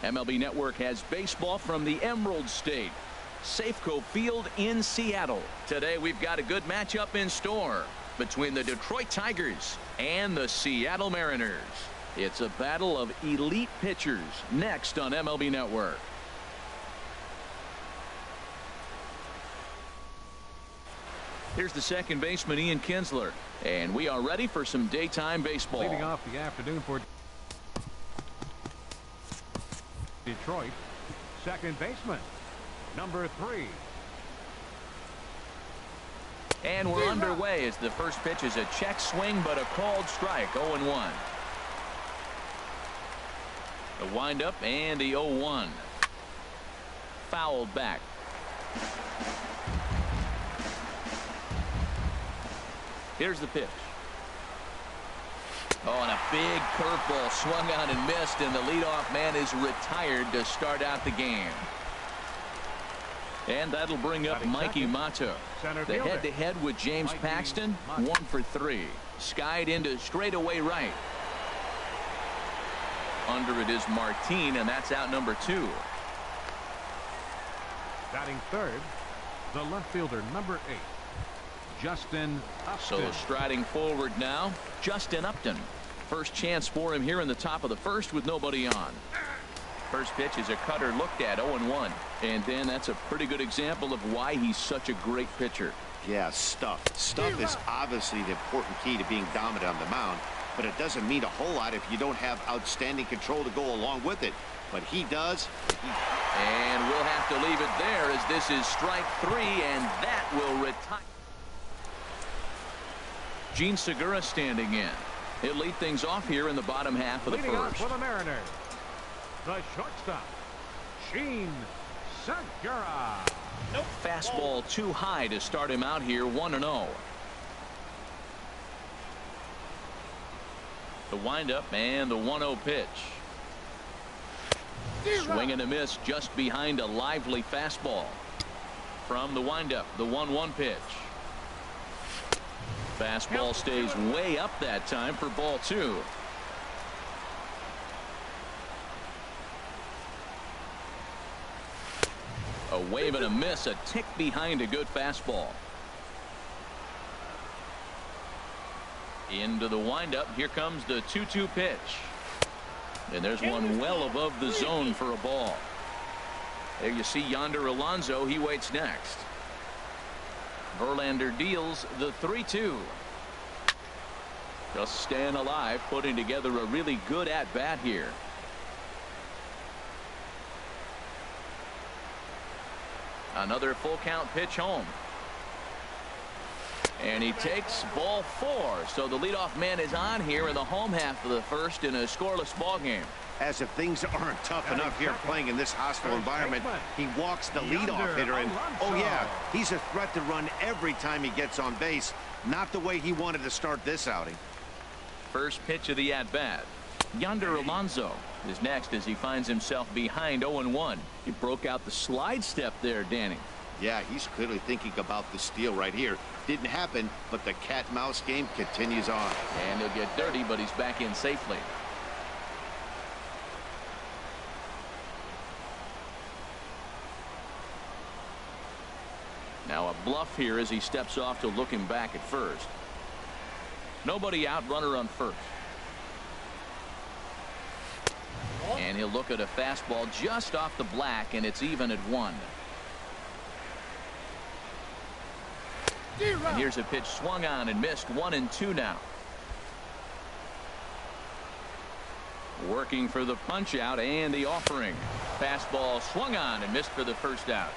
MLB Network has baseball from the Emerald State, Safeco Field in Seattle. Today we've got a good matchup in store between the Detroit Tigers and the Seattle Mariners. It's a battle of elite pitchers next on MLB Network. Here's the second baseman, Ian Kinsler, and we are ready for some daytime baseball. Leading off the afternoon for Detroit, second baseman, number 3. And we're underway as the first pitch is a check swing, but a called strike. 0-1. The windup and the 0-1. Fouled back. Here's the pitch. Oh, and a big curveball swung on and missed, and the leadoff man is retired to start out the game. And that'll bring up Mikey Motto. The head-to-head with James Paxton, 1 for 3. Skied into straightaway right. Under it is Martin, and that's out number 2. Batting third, the left fielder, number 8. Justin Upton. So striding forward now, Justin Upton. First chance for him here in the top of the first with nobody on. First pitch is a cutter looked at, 0-1. And then that's a pretty good example of why he's such a great pitcher. Yeah, stuff. Stuff is obviously the important key to being dominant on the mound, but it doesn't mean a whole lot if you don't have outstanding control to go along with it. But he does. And we'll have to leave it there as this is strike 3, and that will retire. Gene Segura standing in. He'll lead things off here in the bottom half of the first. For the Mariners, the shortstop, Gene Segura. Nope. Fastball too high to start him out here, 1-0. The windup and the 1-0 pitch. Swing and a miss just behind a lively fastball. From the windup, the 1-1 pitch. Fastball stays way up that time for ball 2. A wave and a miss, a tick behind a good fastball. Into the windup. Here comes the 2-2 pitch. And there's one well above the zone for a ball. There you see Yonder Alonso. He waits next. Verlander deals the 3-2. Just staying alive, putting together a really good at-bat here. Another full count pitch home. And he takes ball 4. So the leadoff man is on here in the home half of the first in a scoreless ball game. As if things aren't tough enough here playing in this hostile environment, he walks the leadoff hitter, and oh yeah, he's a threat to run every time he gets on base. Not the way he wanted to start this outing. First pitch of the at-bat. Yonder Alonso is next as he finds himself behind 0-1. He broke out the slide step there, Danny. Yeah, he's clearly thinking about the steal right here. Didn't happen, but the cat-mouse game continues on. And he'll get dirty, but he's back in safely. Now a bluff here as he steps off to look him back at first. Nobody out, runner on first. And he'll look at a fastball just off the black, and it's even at 1. And here's a pitch swung on and missed, 1-2 now. Working for the punch out and the offering. Fastball swung on and missed for the first out.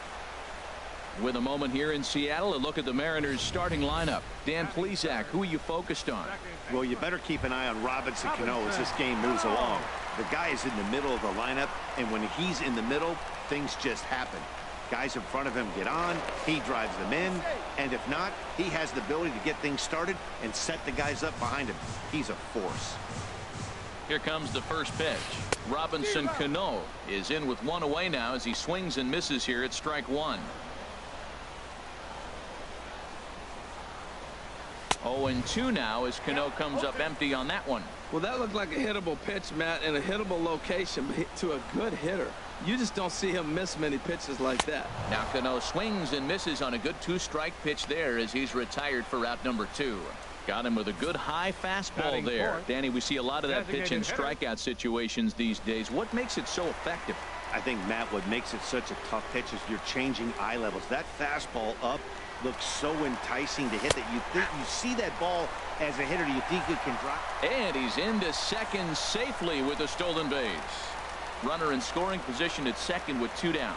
With a moment here in Seattle, a look at the Mariners starting lineup. Dan Plesac, who are you focused on? Well, you better keep an eye on Robinson Cano as this game moves along. The guy is in the middle of the lineup, and when he's in the middle, things just happen. Guys in front of him get on, he drives them in, and if not, he has the ability to get things started and set the guys up behind him. He's a force. Here comes the first pitch. Robinson Cano is in with 1 away now as he swings and misses here at strike 1. 0-2 now as Cano comes up empty on that one. Well, that looked like a hittable pitch, Matt, in a hittable location to a good hitter. You just don't see him miss many pitches like that. Now Cano swings and misses on a good 2-strike pitch there as he's retired for out number 2. Got him with a good high fastball there. Danny, we see a lot of that pitch in strikeout situations these days. What makes it so effective? I think, Matt, what makes it such a tough pitch is you're changing eye levels. That fastball up looks so enticing to hit that you think you see that ball as a hitter. Do you think it can drop? And he's into second safely with a stolen base. Runner in scoring position at second with 2 down.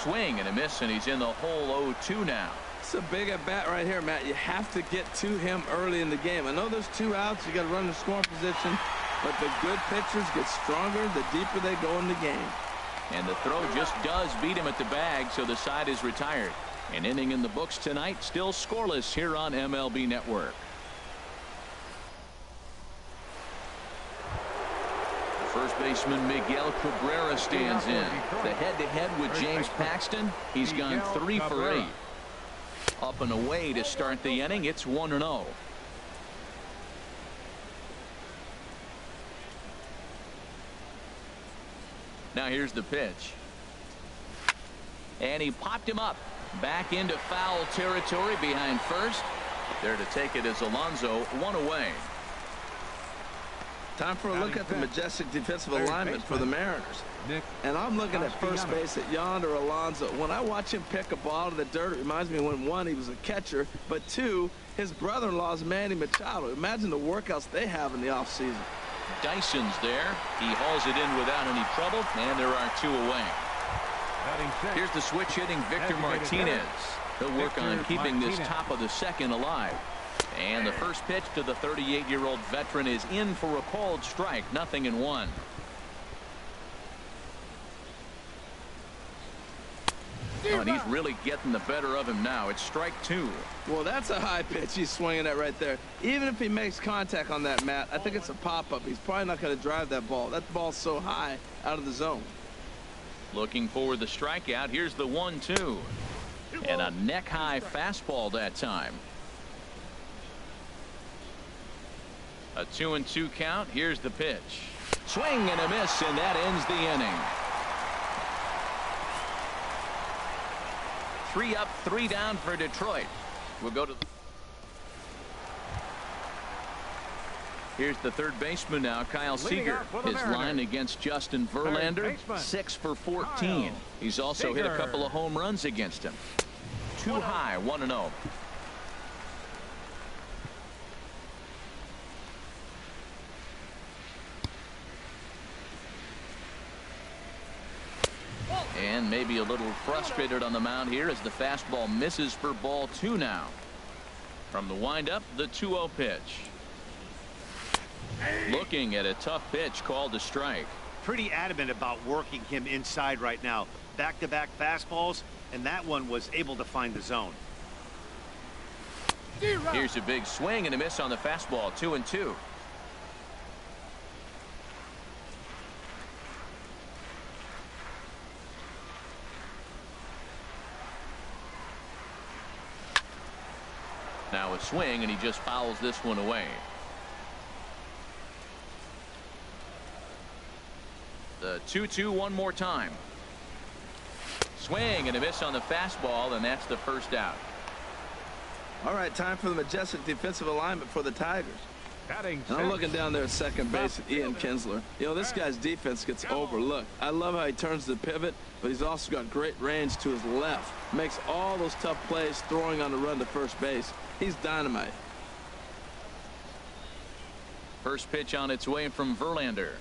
Swing and a miss, and he's in the hole 0-2 now. It's a big at bat right here, Matt. You have to get to him early in the game. I know there's 2 outs. You got to run the scoring position, but the good pitchers get stronger the deeper they go in the game. And the throw just does beat him at the bag, so the side is retired. An inning in the books tonight, still scoreless here on MLB Network. First baseman Miguel Cabrera stands in. The head-to-head with James Paxton. He's gone 3 for 8. Up and away to start the inning. It's 1-0. Now here's the pitch. And he popped him up. Back into foul territory behind first. There to take it is Alonso, 1 away. Time for a look at the majestic defensive alignment for the Mariners. And I'm looking at first base at Yonder Alonso. When I watch him pick a ball to the dirt, it reminds me when 1, he was a catcher, but 2, his brother-in-law is Manny Machado. Imagine the workouts they have in the offseason. Dyson's there. He hauls it in without any trouble, and there are 2 away. Here's the switch hitting Victor Martinez. He'll work on keeping this top of the second alive. And the first pitch to the 38-year-old veteran is in for a called strike. 0-1. Oh, and he's really getting the better of him now. It's strike 2. Well, that's a high pitch he's swinging at right there. Even if he makes contact on that, Matt, I think it's a pop-up. He's probably not going to drive that ball. That ball's so high out of the zone. Looking for the strikeout. Here's the 1-2. And a neck-high fastball that time. A 2-2 count. Here's the pitch. Swing and a miss, and that ends the inning. 3 up, 3 down for Detroit. We'll go to. Here's the third baseman now, Kyle Seager. His line against Justin Verlander, 6 for 14. He's also hit a couple of home runs against him. Too high, 1-0. And maybe a little frustrated on the mound here as the fastball misses for ball 2 now. From the windup, the 2-0 pitch. Looking at a tough pitch called a strike. Pretty adamant about working him inside right now. Back-to-back fastballs, and that one was able to find the zone. Here's a big swing and a miss on the fastball. 2-2. Now a swing, and he just fouls this one away. The 2-2 one more time. Swing and a miss on the fastball, and that's the first out. All right, time for the majestic defensive alignment for the Tigers. And I'm looking down there at second base at Ian Kinsler. You know, this guy's defense gets overlooked. I love how he turns the pivot, but he's also got great range to his left. Makes all those tough plays throwing on the run to first base. He's dynamite. First pitch on its way from Verlander.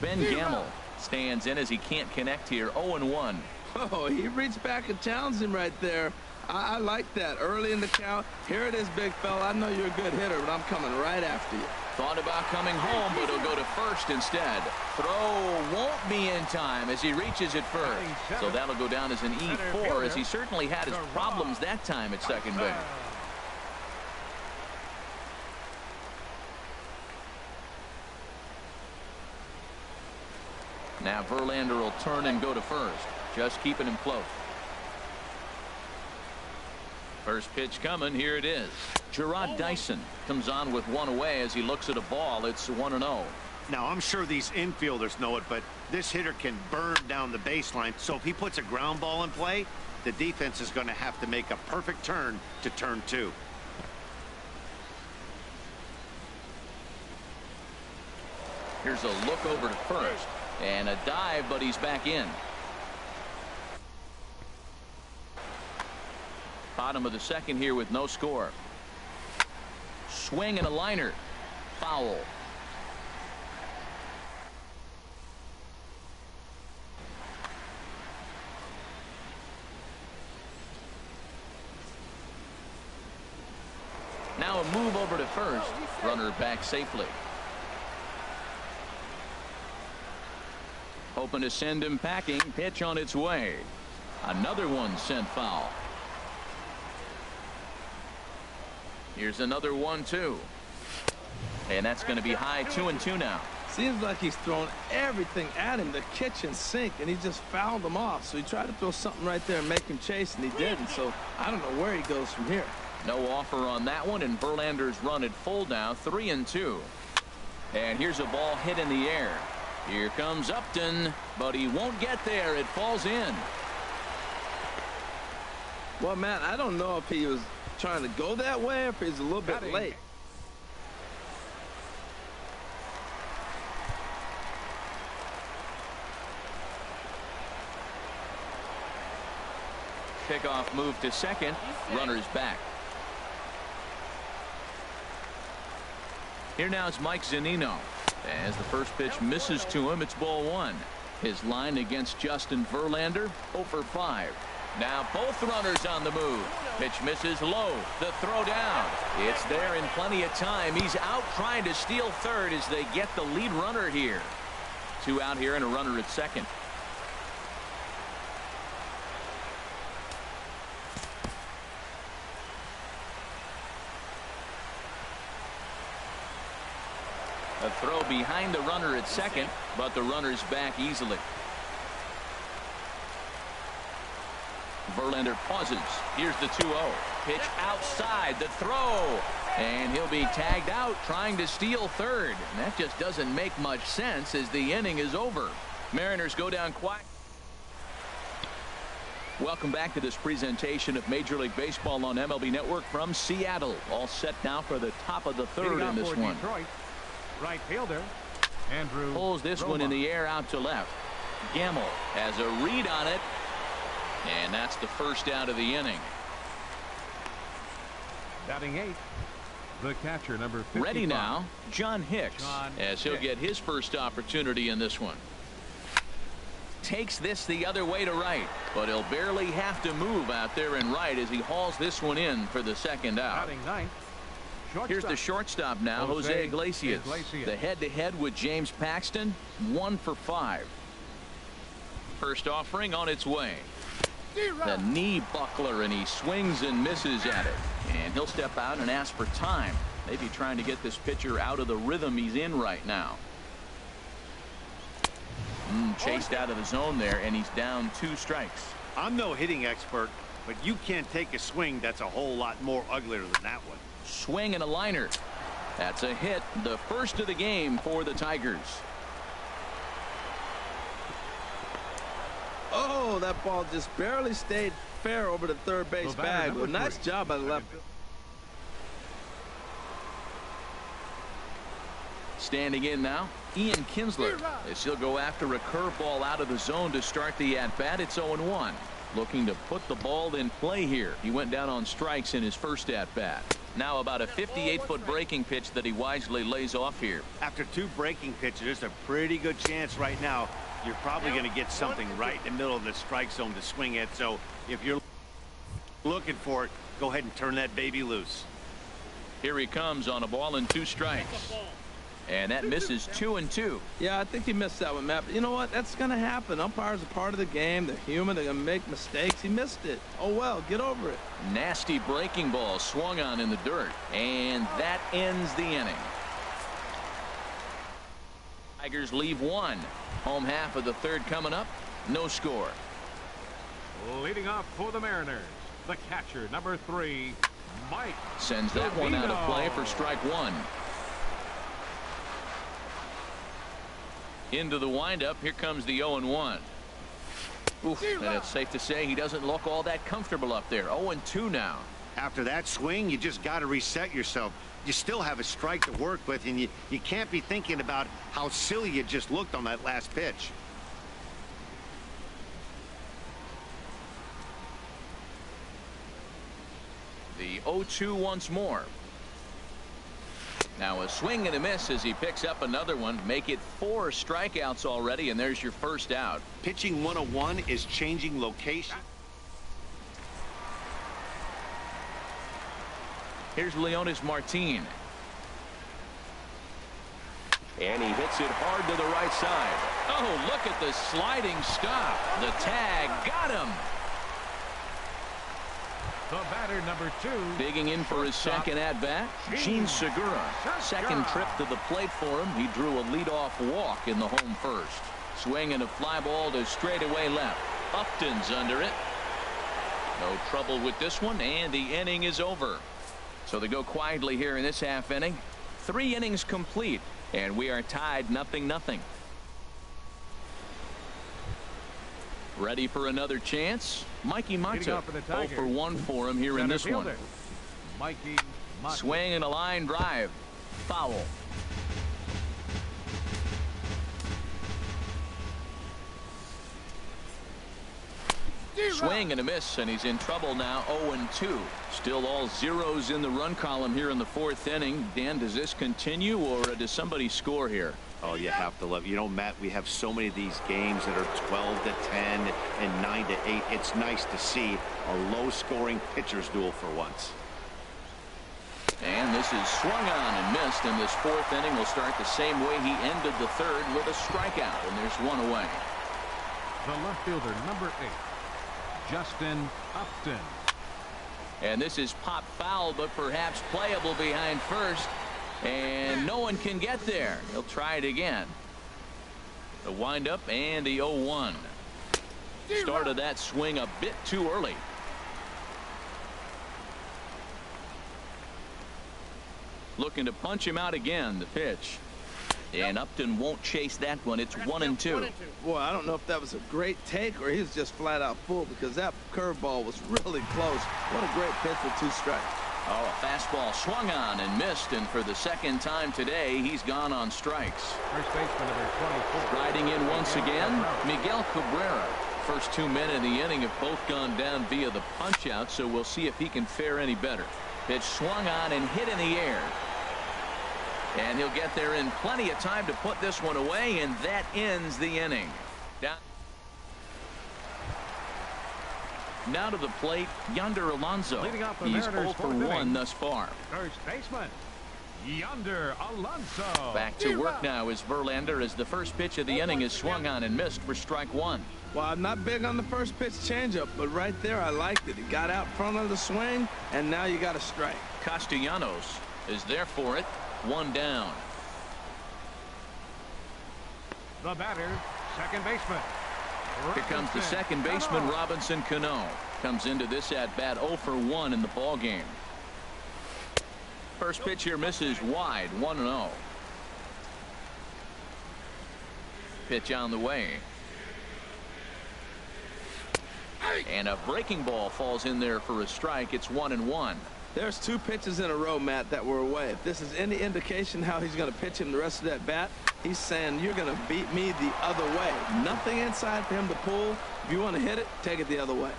Ben Gamel stands in as he can't connect here. 0-1. Oh, he reached back and challenged him right there. I like that. Early in the count. Here it is, big fella. I know you're a good hitter, but I'm coming right after you. Thought about coming home, but he'll go to first instead. Throw won't be in time as he reaches it first. So that'll go down as an E4, as he certainly had his problems that time at second base. Now Verlander will turn and go to first, just keeping him close. First pitch coming. Here it is. Gerard Dyson comes on with one away as he looks at a ball. It's 1-0. Now, I'm sure these infielders know it, but this hitter can burn down the baseline. So if he puts a ground ball in play, the defense is going to have to make a perfect turn to turn 2. Here's a look over to first. And a dive, but he's back in. Bottom of the second here with no score. Swing and a liner. Foul. Now a move over to first. Runner back safely. Hoping to send him packing. Pitch on its way. Another one sent foul. Here's another 1-2. And that's going to be high 2-2 now. Seems like he's thrown everything at him, the kitchen sink, and he just fouled him off. So he tried to throw something right there and make him chase, and he didn't. So I don't know where he goes from here. No offer on that one, and Verlander's run it full now, 3-2. And here's a ball hit in the air. Here comes Upton, but he won't get there. It falls in. Well, Matt, I don't know if he was trying to go that way or if he's a little bit late. Kickoff move to second. Runner's back. Here now is Mike Zunino. As the first pitch misses to him, it's ball 1. His line against Justin Verlander, 0 for 5. Now both runners on the move. Pitch misses low. The throw down. It's there in plenty of time. He's out trying to steal third as they get the lead runner here. 2 out here and a runner at second. A throw behind the runner at second, but the runner's back easily. Verlander pauses. Here's the 2-0. Pitch outside. The throw. And he'll be tagged out trying to steal third. And that just doesn't make much sense as the inning is over. Mariners go down quiet. Welcome back to this presentation of Major League Baseball on MLB Network from Seattle. All set now for the top of the third in this one. Detroit, right fielder Andrew pulls this one in the air out to left. Gamble has a read on it. And that's the first out of the inning. Batting 8th, the catcher, number 55. Ready now, John Hicks, as he'll get his first opportunity in this one. Takes this the other way to right, but he'll barely have to move out there in right as he hauls this one in for the second out. Batting 9th, shortstop. Here's the shortstop now, Jose Iglesias. The head-to-head with James Paxton, 1 for 5. First offering on its way. The knee buckler, and he swings and misses at it. And he'll step out and ask for time. Maybe trying to get this pitcher out of the rhythm he's in right now. Chased out of the zone there, and he's down 2 strikes. I'm no hitting expert, but you can't take a swing that's a whole lot more uglier than that one. Swing and a liner. That's a hit, the first of the game for the Tigers. Oh, that ball just barely stayed fair over the third base bag. Well, nice job by the left. Standing in now, Ian Kinsler, as he'll go after a curveball out of the zone to start the at-bat. It's 0-1. Looking to put the ball in play here. He went down on strikes in his first at-bat. Now about a 58-foot breaking pitch that he wisely lays off here. After 2 breaking pitches, there's a pretty good chance right now you're probably going to get something right in the middle of the strike zone to swing at. So if you're looking for it, go ahead and turn that baby loose. Here he comes on a ball and 2 strikes. And that misses 2-2. Yeah, I think he missed that one, Matt. But you know what? That's going to happen. Umpires are part of the game. They're human. They're going to make mistakes. He missed it. Oh, well, get over it. Nasty breaking ball swung on in the dirt. And that ends the inning. Tigers leave 1. Home half of the third coming up. No score. Leading off for the Mariners, The catcher, number 3, Mike. Sends that one out of play for strike one. Into the windup. Here comes the 0-1. Oof, and it's safe to say he doesn't look all that comfortable up there. 0-2 now. After that swing, you just got to reset yourself. You still have a strike to work with, and you can't be thinking about how silly you just looked on that last pitch. The 0-2 once more. Now a swing and a miss as he picks up another one. Make it 4 strikeouts already, and there's your first out. Pitching 101 is changing location. Here's Leonis Martin. And he hits it hard to the right side. Oh, look at the sliding stop. The tag got him. The batter, number 2. Digging in for his second at-bat, Gene Segura. Second trip to the plate for him. He drew a leadoff walk in the home first. Swing and a fly ball to straightaway left. Upton's under it. No trouble with this one, and the inning is over. So they go quietly here in this half inning. 3 innings complete, and we are tied 0-0. Ready for another chance? Mikey Mata. 0-for-1 for him here in this one. Mikey Mata. Swing and a line drive. Foul. Swing and a miss, and he's in trouble now. 0-2. Still all zeros in the run column here in the 4th inning. Dan, does this continue, or does somebody score here? Oh, you have to love it. You know, Matt, we have so many of these games that are 12-10 and 9-8. It's nice to see a low-scoring pitcher's duel for once. And this is swung on and missed, and this 4th inning will start the same way he ended the 3rd with a strikeout, and there's one away. The left fielder, number 8, Justin Upton. And this is pop foul, but perhaps playable behind first. And no one can get there. He'll try it again. The windup and the 0-1. Started that swing a bit too early. Looking to punch him out again. The pitch. And Upton won't chase that one. It's 1-2. Boy, I don't know if that was a great take or he was just flat out fooled, because that curveball was really close. What a great pitch with 2 strikes. Oh, a fastball swung on and missed, and for the 2nd time today, he's gone on strikes. First baseman number 24. Riding in once again, Miguel Cabrera. First 2 men in the inning have both gone down via the punch-out, so we'll see if he can fare any better. Pitch swung on and hit in the air. And he'll get there in plenty of time to put this one away, and that ends the inning. Now to the plate, Yonder Alonso. He's 0-for-1 thus far. First baseman, Yonder Alonso. Back to work now is Verlander, as the first pitch of the inning is swung on and missed for strike 1. Well, I'm not big on the first pitch changeup, but right there I liked it. He got out front of the swing, and now you got a strike. Castellanos is there for it. 1 down. The batter, second baseman. Here comes the second baseman, Robinson Cano. Comes into this at-bat 0-for-1 in the ball game. First pitch here misses wide, 1-0. Pitch on the way. And a breaking ball falls in there for a strike. It's 1-1. There's 2 pitches in a row, Matt, that were away. If this is any indication how he's going to pitch him the rest of that bat, he's saying you're going to beat me the other way. Nothing inside for him to pull. If you want to hit it, take it the other way.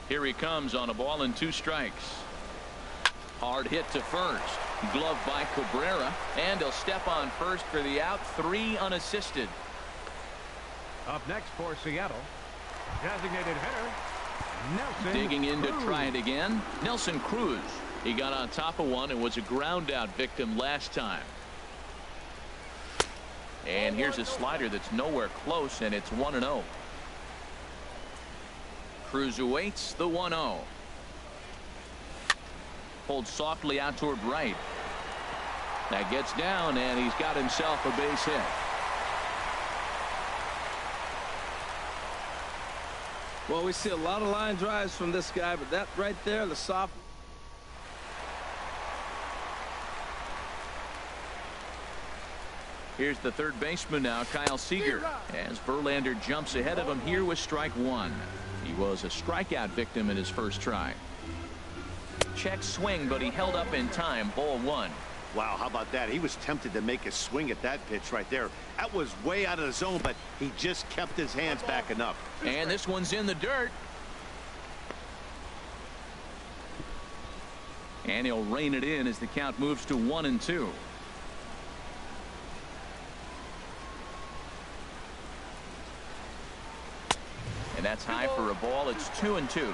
Here he comes on a ball and 2 strikes. Hard hit to first. Glove by Cabrera. And he'll step on first for the out. 3 unassisted. Up next for Seattle, designated hitter, Nelson digging in Cruz. To try it again. Nelson Cruz. He got on top of one and was a ground out victim last time. And here's a slider that's nowhere close, and it's 1-0. Cruz awaits the 1-0. Pulled softly out toward right. That gets down, and he's got himself a base hit. Well, we see a lot of line drives from this guy, but that right there, the soft. Here's the third baseman now, Kyle Seager, as Verlander jumps ahead of him here with strike one. He was a strikeout victim in his first try. Check swing, but he held up in time. Ball one. Wow, how about that? He was tempted to make a swing at that pitch right there. That was way out of the zone, but he just kept his hands back enough. And this one's in the dirt. And he'll rein it in as the count moves to 1-2. And that's high for a ball. It's 2-2.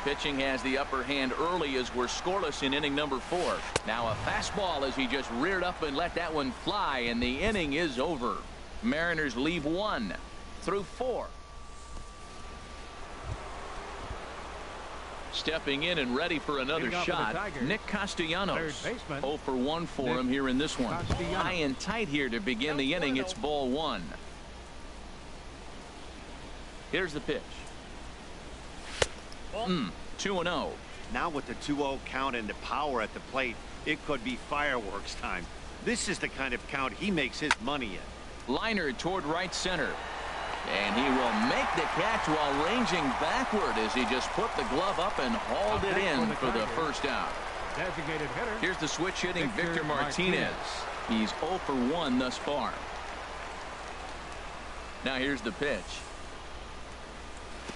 Pitching has the upper hand early as we're scoreless in inning number 4. Now a fastball as he just reared up and let that one fly, and the inning is over. Mariners leave 1 through 4. Stepping in and ready for another shot, Nick Castellanos. 0 for 1 for him here in this one. High and tight here to begin the inning. It's ball 1. Here's the pitch. 2-0. Now with the 2-0 count and the power at the plate, it could be fireworks time. This is the kind of count he makes his money in. Liner toward right center. And he will make the catch while ranging backward as he just put the glove up and hauled it in for the first out. Designated hitter. Here's the switch hitting Victor Martinez. He's 0 for 1 thus far. Now here's the pitch.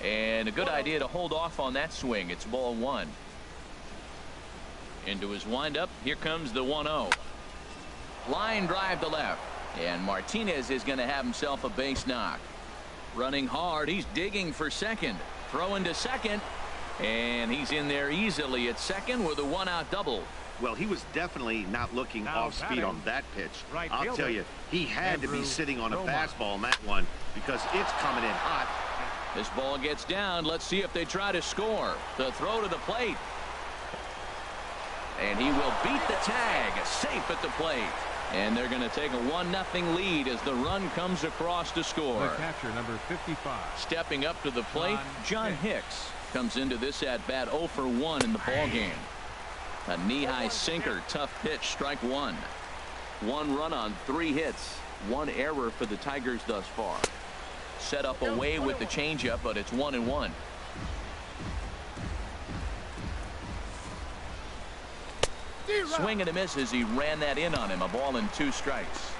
And a good idea to hold off on that swing. It's ball 1. Into his windup. Here comes the 1-0. Line drive to left. And Martinez is going to have himself a base knock. Running hard. He's digging for second. Throwing to second. And he's in there easily at second with a 1-out double. Well, he was definitely not looking off speed on that pitch. I'll tell you, he had to be sitting on a fastball on that one because it's coming in hot. This ball gets down. Let's see if they try to score. The throw to the plate. And he will beat the tag. Safe at the plate. And they're going to take a 1-0 lead as the run comes across to score. The catcher, number 55. Stepping up to the plate, John Hicks comes into this at bat 0 for 1 in the ball game. A knee-high sinker, tough pitch, strike 1. 1 run on 3 hits. 1 error for the Tigers thus far. Set up away with the changeup, but it's 1-1. Swing and a miss as he ran that in on him. A ball and 2 strikes.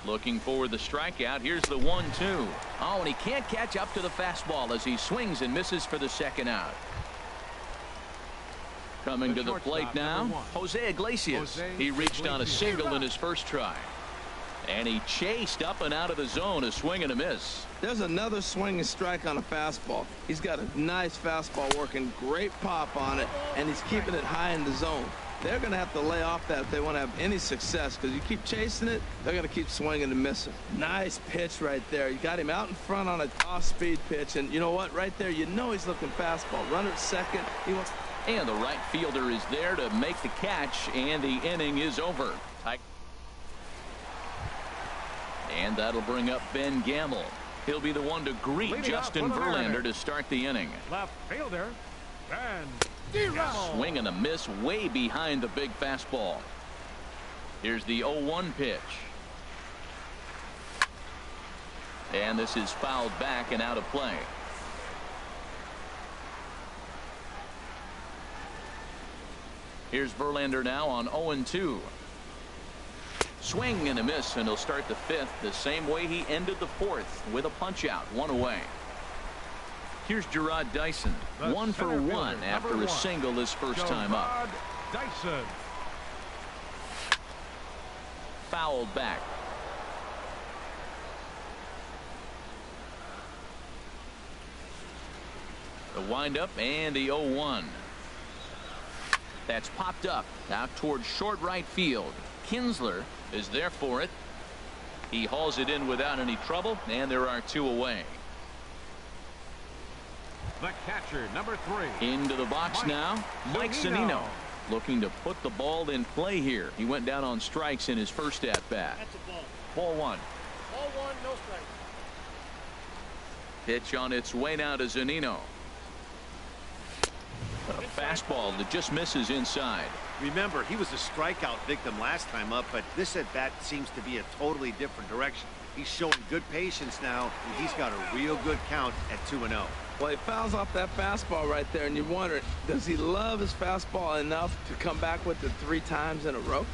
Looking for the strikeout. Here's the 1-2. Oh, and he can't catch up to the fastball as he swings and misses for the second out. Coming to the plate now, Jose Iglesias. He reached on a single in his first try. And he chased up and out of the zone. A swing and a miss. There's another swing and strike on a fastball. He's got a nice fastball working, great pop on it, and he's keeping it high in the zone. They're going to have to lay off that if they want to have any success, because you keep chasing it, they're going to keep swinging and missing. Nice pitch right there. You got him out in front on a off-speed pitch, and you know what? Right there, you know he's looking fastball. Runner at second. He wants. And the right fielder is there to make the catch, and the inning is over. And that'll bring up Ben Gamble. He'll be the one to greet Justin Verlander to start the inning. Left fielder, Ben Gamble. Swing and a miss way behind the big fastball. Here's the 0-1 pitch. And this is fouled back and out of play. Here's Verlander now on 0-2. Swing and a miss, and he'll start the 5th the same way he ended the 4th with a punch out, 1 away. Here's Gerard Dyson, 1 for 1 after a single his first time up. Dyson. Fouled back. The windup and the 0-1. That's popped up out towards short right field. Kinsler is there for it. He hauls it in without any trouble, and there are 2 away. The catcher, number 3. Into the box now, Mike Zunino, looking to put the ball in play here. He went down on strikes in his first at bat. That's a ball. Ball 1. Ball 1, no strike. Pitch on its way now to Zunino. A fastball that just misses inside. Remember, he was a strikeout victim last time up, but this at-bat seems to be a totally different direction. He's showing good patience now, and he's got a real good count at 2-0. Well, he fouls off that fastball right there, and you wonder, does he love his fastball enough to come back with it 3 times in a row?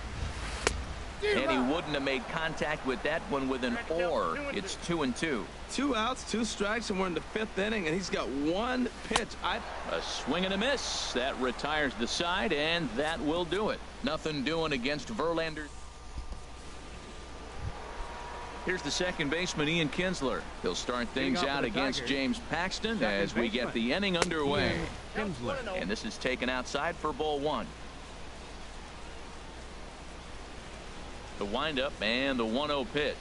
And he wouldn't have made contact with that one with an or. It's 2-2. 2 outs, 2 strikes, and we're in the 5th inning, and he's got 1 pitch. A swing and a miss. That retires the side, and that will do it. Nothing doing against Verlander. Here's the second baseman, Ian Kinsler. He'll start things out against James Paxton as we get the inning underway. And this is taken outside for ball 1. The windup and the 1-0 pitch.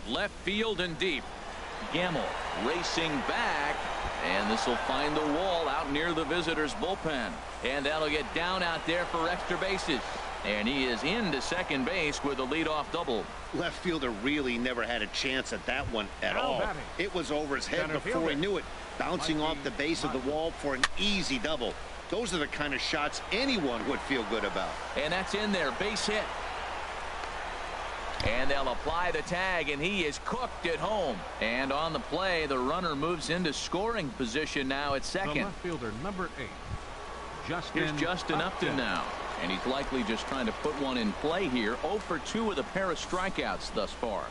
Left field and deep. Gamble racing back, and this will find the wall out near the visitors' bullpen. And that'll get down out there for extra bases. And he is into second base with a leadoff double. Left fielder really never had a chance at that one at all. It was over his head before he knew it, bouncing off the base of the wall for an easy double. Those are the kind of shots anyone would feel good about. And that's in there, base hit. And they'll apply the tag, and he is cooked at home. And on the play, the runner moves into scoring position now at second. The left fielder, number 8, Here's Justin Upton now. And he's likely just trying to put one in play here. 0 for 2 with a pair of strikeouts thus far.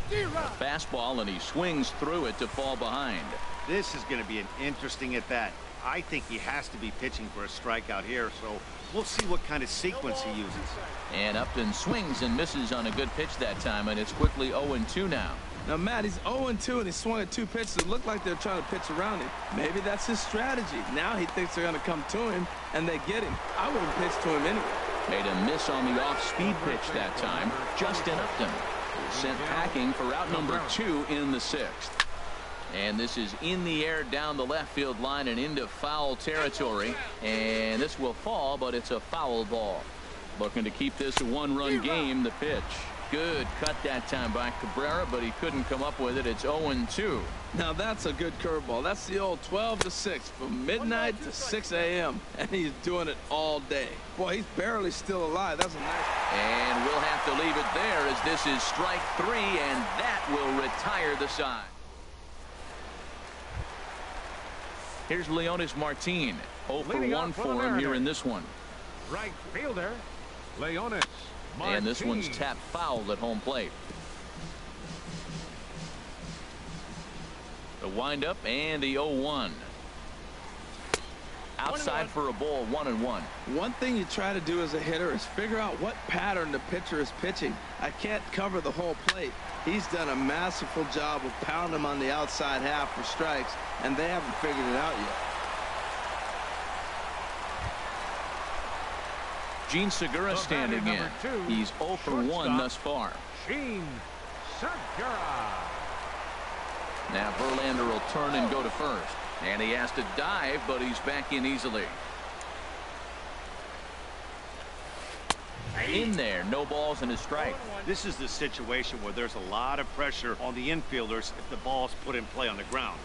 A fastball, and he swings through it to fall behind. This is going to be an interesting at-bat. I think he has to be pitching for a strikeout here, so we'll see what kind of sequence he uses. And Upton swings and misses on a good pitch that time, and it's quickly 0-2 now. Now, Matt, he's 0-2, and he swung at 2 pitches that look like they're trying to pitch around him. Maybe that's his strategy. Now he thinks they're going to come to him, and they get him. I wouldn't pitch to him anyway. Made a miss on the off-speed pitch that time. Justin Upton sent packing for out number 2 in the 6th. And this is in the air down the left field line and into foul territory. And this will fall, but it's a foul ball. Looking to keep this a 1-run game. The pitch. Good cut that time by Cabrera, but he couldn't come up with it. It's 0-2. Now that's a good curveball. That's the old 12 to 6 from midnight to 6 a.m. and he's doing it all day. Boy, he's barely still alive. That's a nice. And we'll have to leave it there as this is strike 3, and that will retire the side. Here's Leonis Martin. 0 for 1 for him here in this one. Right fielder, Leonis Martin. And this one's tapped foul at home plate. The windup and the 0-1. Outside for a ball, 1-1. One thing you try to do as a hitter is figure out what pattern the pitcher is pitching. I can't cover the whole plate. He's done a masterful job of pounding him on the outside half for strikes, and they haven't figured it out yet. Gene Segura standing in. He's 0 for 1 thus far. Gene Segura. Now Verlander will turn and go to first. And he has to dive, but he's back in easily. In there, no balls and a strike. This is the situation where there's a lot of pressure on the infielders if the ball's put in play on the ground.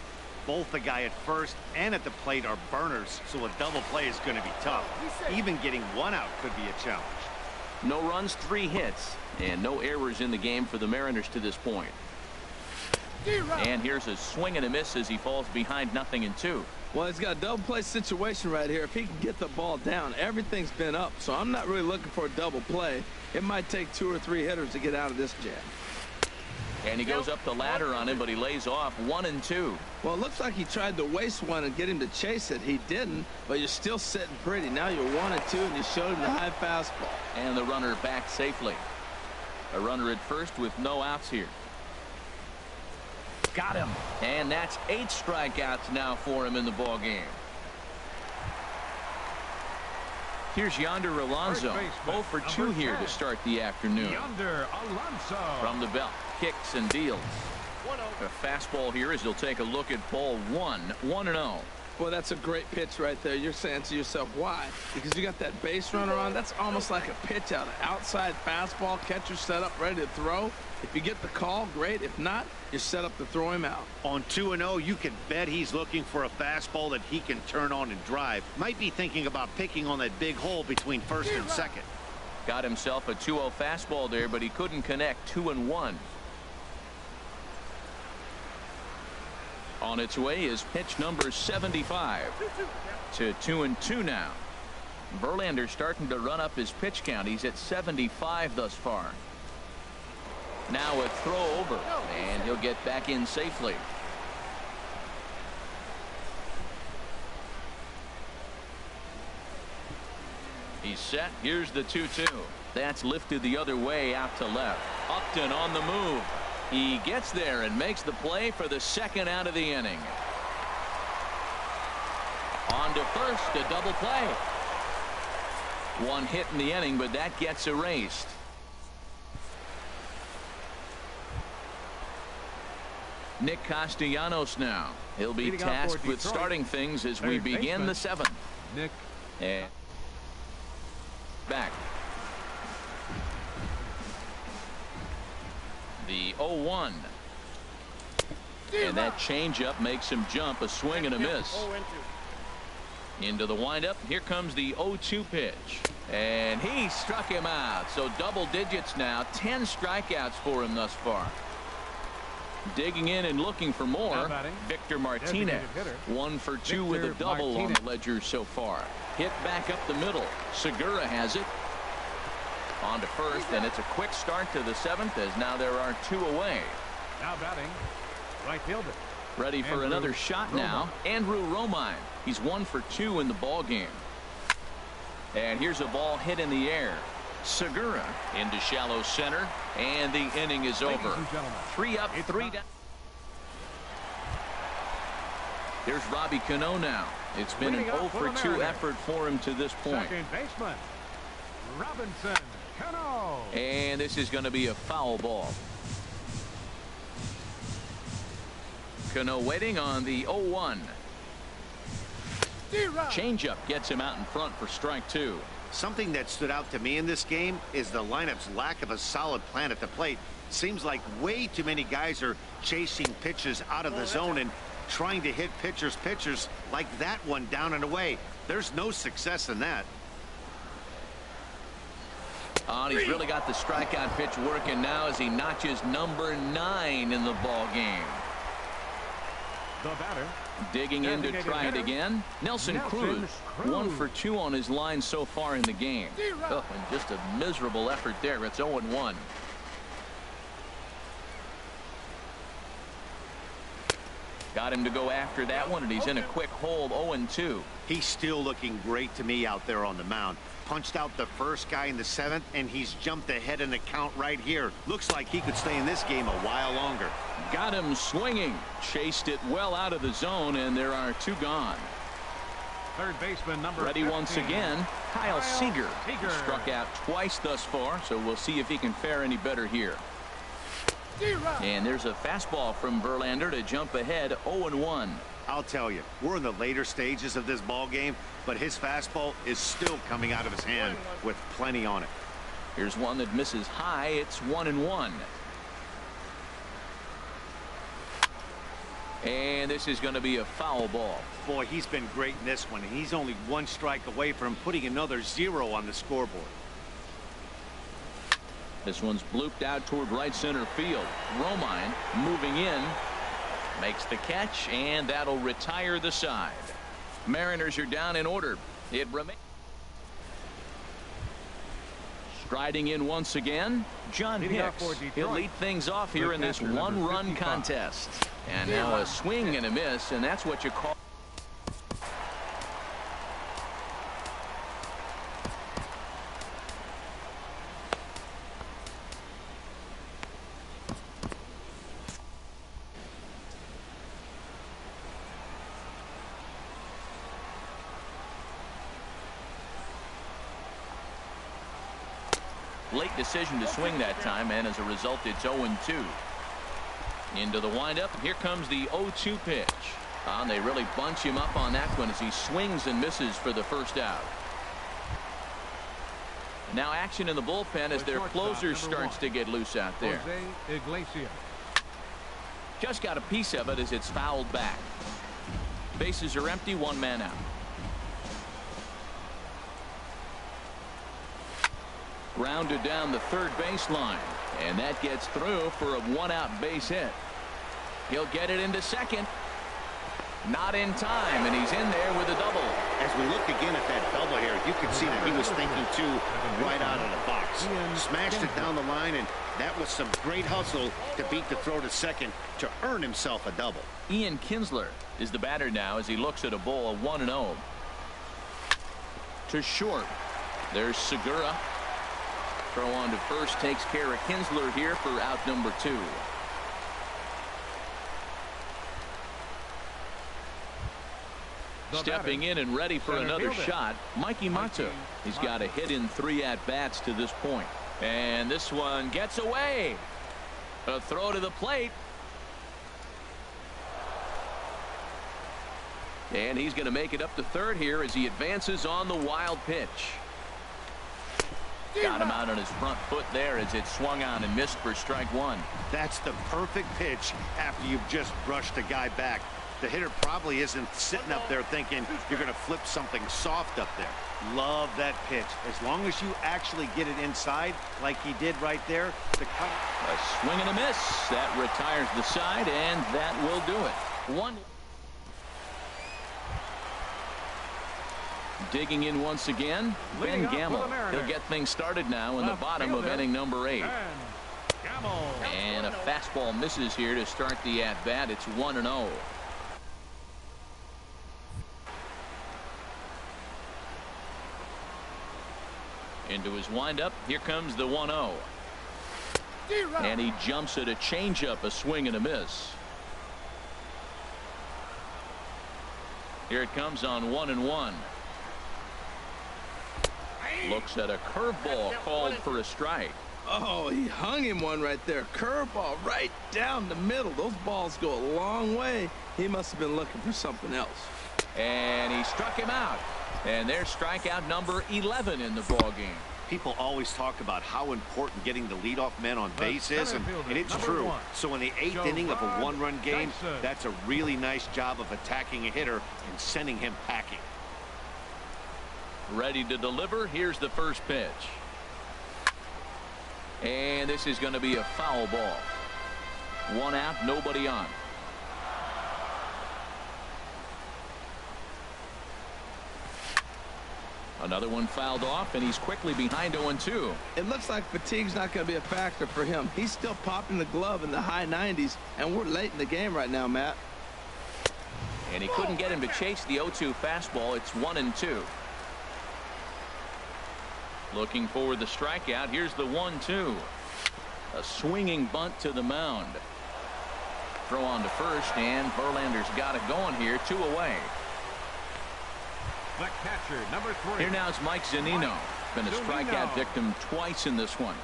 Both the guy at first and at the plate are burners, so a double play is going to be tough. Even getting 1 out could be a challenge. No runs, 3 hits, and no errors in the game for the Mariners to this point. And here's a swing and a miss as he falls behind 0-2. Well, he's got a double play situation right here. If he can get the ball down, everything's been up. So I'm not really looking for a double play. It might take 2 or 3 hitters to get out of this jam. And he goes up the ladder on him, but he lays off 1-2. Well, it looks like he tried to waste one and get him to chase it. He didn't, but you're still sitting pretty. Now you're 1-2, and you showed him the high fastball. And the runner back safely. A runner at first with no outs here. Got him. And that's 8 strikeouts now for him in the ball game. Here's Yonder Alonso. 0 for 2 here to start the afternoon. Yonder Alonso. From the belt, kicks and deals. A fastball here as he'll take a look at ball 1. 1-0. Well, that's a great pitch right there. You're saying to yourself, why? Because you got that base runner on. That's almost like a pitch out. An outside fastball, catcher set up, ready to throw. If you get the call, great. If not, you're set up to throw him out. On 2-0, you can bet he's looking for a fastball that he can turn on and drive. Might be thinking about picking on that big hole between first and second. Got himself a 2-0 fastball there, but he couldn't connect. 2-1. On its way is pitch number 75 to 2-2 now. Verlander starting to run up his pitch count. He's at 75 thus far. Now a throw over, and he'll get back in safely. He's set. Here's the 2-2. That's lifted the other way out to left. Upton on the move. He gets there and makes the play for the second out of the inning. On to first, a double play. One hit in the inning, but that gets erased. Nick Castellanos now. He'll be tasked with starting things as we begin the seventh. Nick. And back. The 0-1. And that changeup makes him jump. A swing and a miss. Into the windup. Here comes the 0-2 pitch. And he struck him out. So double digits now. 10 strikeouts for him thus far. Digging in and looking for more. Victor Martinez. 1 for 2 with a double on the ledger so far. Hit back up the middle. Segura has it. On to first, and it's a quick start to the seventh as now there are 2 away. Now batting, right fielder. Ready for another shot now. Andrew Romine. He's 1 for 2 in the ball game. And here's a ball hit in the air. Segura into shallow center, and the inning is over. 3 up, 3 down. There's Robbie Cano now. It's been an 0 for 2 effort for him to this point. Second baseman, Robinson Cano. And this is going to be a foul ball. Cano waiting on the 0-1. Changeup gets him out in front for strike 2. Something that stood out to me in this game is the lineup's lack of a solid plan at the plate. Seems like way too many guys are chasing pitches out of the zone and trying to hit pitchers like that one down and away. There's no success in that. And he's really got the strikeout pitch working now as he notches number 9 in the ball game. The batter. Digging in to try it again. Nelson Cruz. 1 for 2 on his line so far in the game. Oh, and just a miserable effort there. It's 0-1. Got him to go after that one, and he's in a quick hold. 0-2. He's still looking great to me out there on the mound. Punched out the first guy in the 7th, and he's jumped ahead in the count right here. Looks like he could stay in this game a while longer. Got him swinging. Chased it well out of the zone, and there are 2 gone. Third baseman number ready 15. once again. Kyle Seager. Struck out twice thus far, so we'll see if he can fare any better here. And there's a fastball from Verlander to jump ahead. 0-1. I'll tell you, we're in the later stages of this ball game, but his fastball is still coming out of his hand with plenty on it. Here's one that misses high. It's 1-1. And this is going to be a foul ball. Boy, he's been great in this one, and he's only 1 strike away from putting another 0 on the scoreboard. This one's blooped out toward right center field. Romine moving in. Makes the catch, and that'll retire the side. Mariners are down in order. It remains. Striding in once again, John Hicks. He'll lead things off here in this 1-run contest. And now a swing and a miss, and that's what you call. Late decision to swing that time, and as a result, it's 0-2. Into the windup. Here comes the 0-2 pitch. And they really bunch him up on that one as he swings and misses for the first out. Now action in the bullpen as their closer starts to get loose out there. Just got a piece of it as it's fouled back. Bases are empty, one man out. Grounded down the third baseline, and that gets through for a one-out base hit. He'll get it into second. Not in time, and he's in there with a double. As we look again at that double here, you can see that he was thinking too right out of the box. Smashed it down the line, and that was some great hustle to beat the throw to second to earn himself a double. Ian Kinsler is the batter now as he looks at a ball of 1-0. To short. There's Segura. Throw on to first takes care of Kinsler here for out number 2. Stepping in and ready for another shot, Mikey Mato. He's got a hit in 3 at-bats to this point. And this one gets away. A throw to the plate. And he's going to make it up to third here as he advances on the wild pitch. Got him out on his front foot there as it swung on and missed for strike 1. That's the perfect pitch after you've just brushed a guy back. The hitter probably isn't sitting up there thinking you're going to flip something soft up there. Love that pitch. As long as you actually get it inside like he did right there. A swing and a miss. That retires the side, and that will do it. One. Digging in once again, Ben Gamble. He'll get things started now in the bottom of inning number 8. And a fastball misses here to start the at-bat. It's 1-0. Into his windup. Here comes the 1-0. And he jumps at a changeup, a swing and a miss. Here it comes on 1-1. Looks at a curveball called for a strike. Oh, he hung him one right there. Curveball right down the middle. Those balls go a long way. He must have been looking for something else. And he struck him out. And there's strikeout number 11 in the ball game. People always talk about how important getting the leadoff man on base is, and it's true. So in the 8th inning of a 1-run game, that's a really nice job of attacking a hitter and sending him packing. Ready to deliver. Here's the first pitch. And this is going to be a foul ball. 1 out, nobody on. Another one fouled off, and he's quickly behind 0-2. It looks like fatigue's not going to be a factor for him. He's still popping the glove in the high 90s, and we're late in the game right now, Matt. And he couldn't get him to chase the 0-2 fastball. It's 1-2. Looking for the strikeout. Here's the 1-2. A swinging bunt to the mound. Throw on to first, and Verlander's got it going here. 2 away. The catcher, number 3. Here now is Mike Zunino. Been a strikeout victim twice in this one.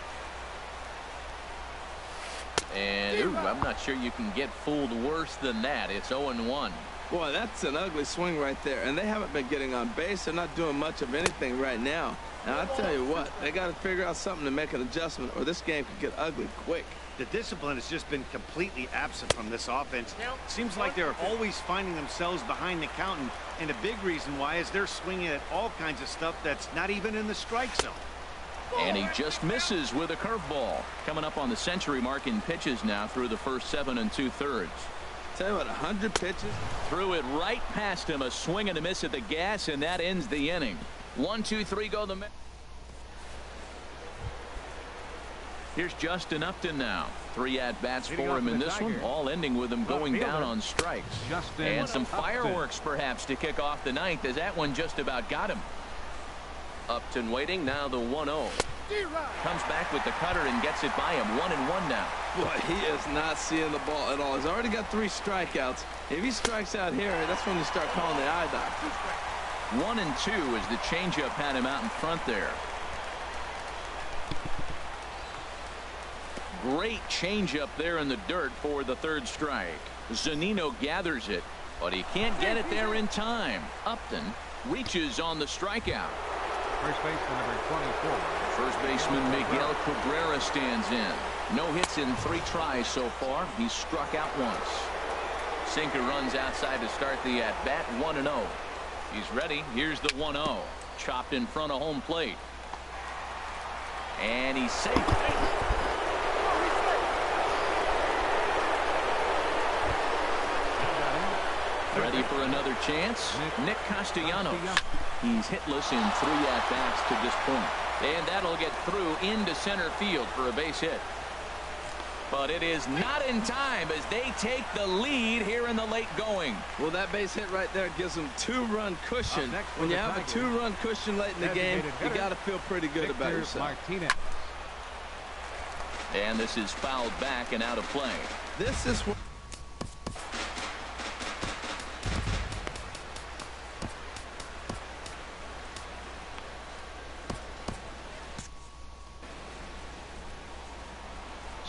And I'm not sure you can get fooled worse than that. It's 0-1. Boy, that's an ugly swing right there. And they haven't been getting on base. They're not doing much of anything right now. Now, I'll tell you what, they got to figure out something to make an adjustment, or this game could get ugly quick. The discipline has just been completely absent from this offense. Seems like they're always finding themselves behind the count, and a big reason why is they're swinging at all kinds of stuff that's not even in the strike zone. And he just misses with a curveball. Coming up on the century mark in pitches now through the first 7 2/3. Tell you what, 100 pitches. Threw it right past him. A swing and a miss at the gas, and that ends the inning. 1, 2, 3 go the. Here's Justin Upton now. 3 at-bats for him in this one, all ending with him going down on strikes. And some fireworks perhaps to kick off the 9th, as that one just about got him. Upton waiting, now the 1-0. Comes back with the cutter and gets it by him. 1-1 now. Boy, he is not seeing the ball at all. He's already got 3 strikeouts. If he strikes out here, that's when you start calling the eye doctor. 1-2 as the changeup had him out in front there. Great changeup there in the dirt for the 3rd strike. Zunino gathers it. but he can't get it there in time. Upton reaches on the strikeout. First baseman number 24. First baseman Miguel Cabrera stands in. No hits in 3 tries so far. He's struck out once. Sinker runs outside to start the at-bat. 1-0. He's ready. Here's the 1-0. Chopped in front of home plate. And he's safe. Ready for another chance. Nick Castellanos. He's hitless in 3 at-bats to this point. And that'll get through into center field for a base hit. But it is not in time as they take the lead here in the late going. Well, that base hit right there gives them 2-run cushion. When you have a 2-run cushion late in the game, you got to feel pretty good about yourself. Martinez. And this is fouled back and out of play. This is what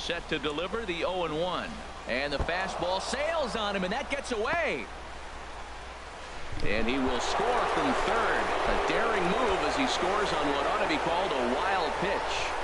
set to deliver the 0-1. And the fastball sails on him, and that gets away. And he will score from third. A daring move as he scores on what ought to be called a wild pitch.